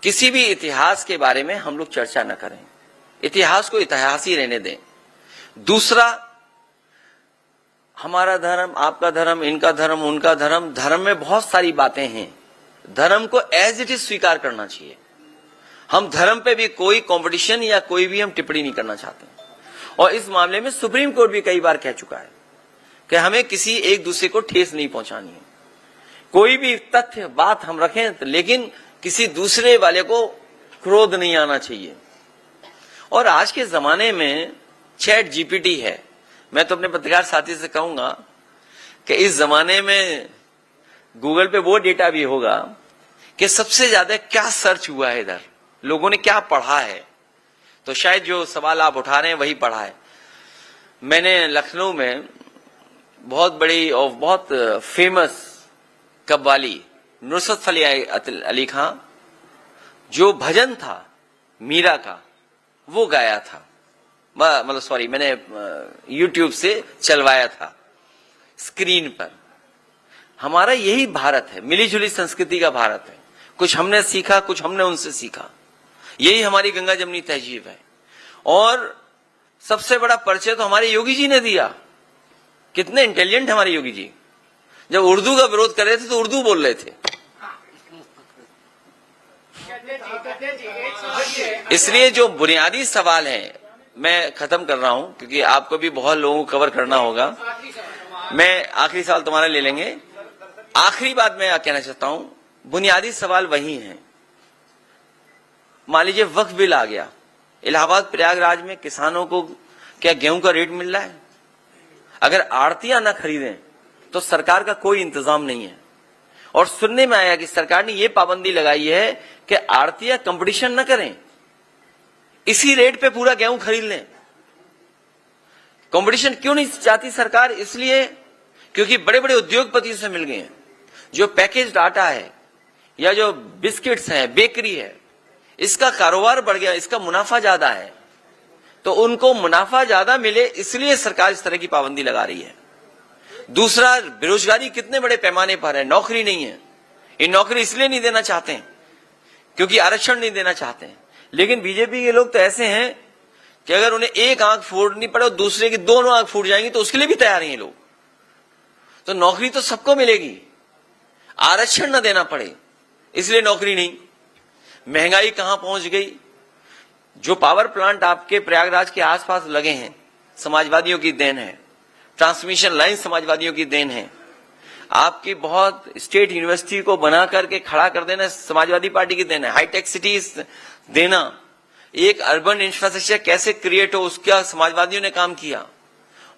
किसी भी इतिहास के बारे में हम लोग चर्चा न करें, इतिहास को इतिहास ही रहने दें। दूसरा, हमारा धर्म, आपका धर्म, इनका धर्म, उनका धर्म, धर्म में बहुत सारी बातें हैं। धर्म को एज इट इज स्वीकार करना चाहिए। हम धर्म पे भी कोई कंपटीशन या कोई भी हम टिप्पणी नहीं करना चाहते। और इस मामले में सुप्रीम कोर्ट भी कई बार कह चुका है कि हमें किसी एक दूसरे को ठेस नहीं पहुंचानी है। कोई भी तथ्य बात हम रखें, लेकिन किसी दूसरे वाले को क्रोध नहीं आना चाहिए। और आज के जमाने में चैट जीपीटी है। मैं तो अपने पत्रकार साथी से कहूंगा कि इस जमाने में गूगल पे वो डेटा भी होगा कि सबसे ज्यादा क्या सर्च हुआ है, इधर लोगों ने क्या पढ़ा है। तो शायद जो सवाल आप उठा रहे हैं वही पढ़ा है। मैंने लखनऊ में बहुत बड़ी और बहुत फेमस कव्वाली नुसरत फतेह अली खां, जो भजन था मीरा का, वो गाया था। मतलब सॉरी, मैंने YouTube से चलवाया था स्क्रीन पर। हमारा यही भारत है, मिली जुली संस्कृति का भारत है। कुछ हमने सीखा, कुछ हमने उनसे सीखा। यही हमारी गंगा जमनी तहजीब है। और सबसे बड़ा परिचय तो हमारे योगी जी ने दिया। कितने इंटेलिजेंट हमारे योगी जी। जब उर्दू का विरोध कर रहे थे तो उर्दू बोल रहे थे। इसलिए जो बुनियादी सवाल है, मैं खत्म कर रहा हूं क्योंकि आपको भी बहुत लोगों को कवर करना होगा। मैं आखिरी सवाल तुम्हारा ले लेंगे। आखिरी बात मैं कहना चाहता हूं, बुनियादी सवाल वही है। मान लीजिए वक्फ बिल आ गया, इलाहाबाद प्रयागराज में किसानों को क्या गेहूं का रेट मिल रहा है? अगर आड़तियां ना खरीदें तो सरकार का कोई इंतजाम नहीं है। और सुनने में आया कि सरकार ने यह पाबंदी लगाई है कि आड़तियां कंपटीशन न करें, इसी रेट पे पूरा गेहूं खरीद लें। कंपटीशन क्यों नहीं चाहती सरकार? इसलिए क्योंकि बड़े बड़े उद्योगपतियों से मिल गए हैं। जो पैकेज आटा है या जो बिस्किट्स हैं, बेकरी है, इसका कारोबार बढ़ गया, इसका मुनाफा ज्यादा है, तो उनको मुनाफा ज्यादा मिले इसलिए सरकार इस तरह की पाबंदी लगा रही है। दूसरा, बेरोजगारी कितने बड़े पैमाने पर है, नौकरी नहीं है। ये नौकरी इसलिए नहीं देना चाहते हैं क्योंकि आरक्षण नहीं देना चाहते हैं। लेकिन बीजेपी के लोग तो ऐसे हैं कि अगर उन्हें एक आंख फूटनी पड़े और दूसरे की दोनों आंख फूट जाएंगी तो उसके लिए भी तैयार हैं ये लोग। तो नौकरी तो सबको मिलेगी, आरक्षण न देना पड़े इसलिए नौकरी नहीं। महंगाई कहां पहुंच गई? जो पावर प्लांट आपके प्रयागराज के आसपास लगे हैं, समाजवादियों की देन है। ट्रांसमिशन लाइन समाजवादियों की देन है। आपकी बहुत स्टेट यूनिवर्सिटी को बना करके खड़ा कर देना समाजवादी पार्टी की देन है। हाईटेक सिटीज देना, एक अर्बन इंफ्रास्ट्रक्चर कैसे क्रिएट हो उसका समाजवादियों ने काम किया।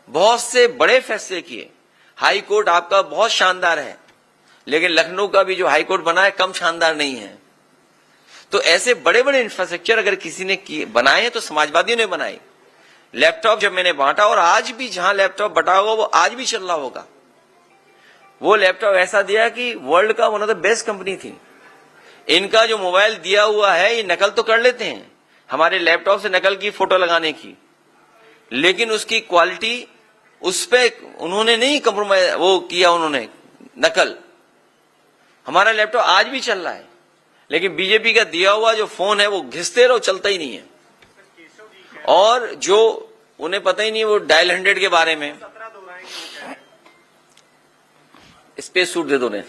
बहुत से बड़े फैसले किए। हाई कोर्ट आपका बहुत शानदार है, लेकिन लखनऊ का भी जो हाई कोर्ट बना है कम शानदार नहीं है। तो ऐसे बड़े बड़े इंफ्रास्ट्रक्चर अगर किसी ने बनाए तो समाजवादियों ने बनाए। लैपटॉप जब मैंने बांटा, और आज भी जहां लैपटॉप बटा होगा वो आज भी चल रहा होगा। वो लैपटॉप ऐसा दिया कि वर्ल्ड का one of the best company थी। इनका जो मोबाइल दिया हुआ है, ये नकल तो कर लेते हैं, हमारे लैपटॉप से नकल की फोटो लगाने की, लेकिन उसकी क्वालिटी उस पे उन्होंने नहीं कंप्रोमाइज वो किया, उन्होंने नकल। हमारा लैपटॉप आज भी चल रहा है, लेकिन बीजेपी का दिया हुआ जो फोन है वो घिसते रहो, चलता ही नहीं है। और जो उन्हें पता ही नहीं वो डायल 100 के बारे में, स्पेस सूट दे दो ने।